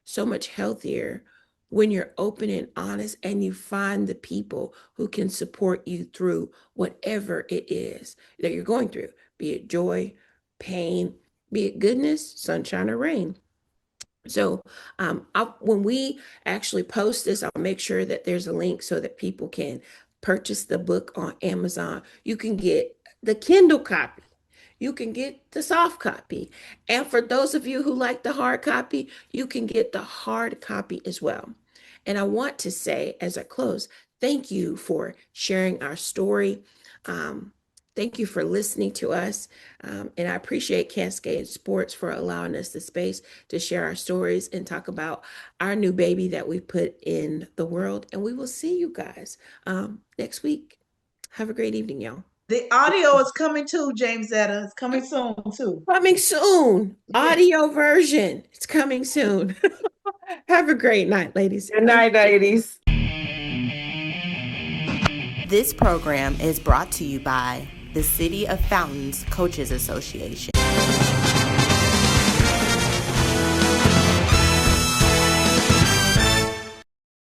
so much healthier when you're open and honest and you find the people who can support you through whatever it is that you're going through, be it joy, pain, be it goodness, sunshine, or rain. So when we actually post this, I'll make sure that there's a link so that people can purchase the book on Amazon. You can get the Kindle copy. You can get the soft copy. And for those of you who like the hard copy, you can get the hard copy as well. And I want to say, as I close, thank you for sharing our story. Um, thank you for listening to us. And I appreciate Cascade Sports for allowing us the space to share our stories and talk about our new baby that we put in the world. And we will see you guys next week. Have a great evening, y'all. The audio is coming too, James Zetta. It's coming soon too. Coming soon. Yeah. Audio version. It's coming soon. Have a great night, ladies. Good night, ladies. This program is brought to you by the City of Fountains Coaches Association.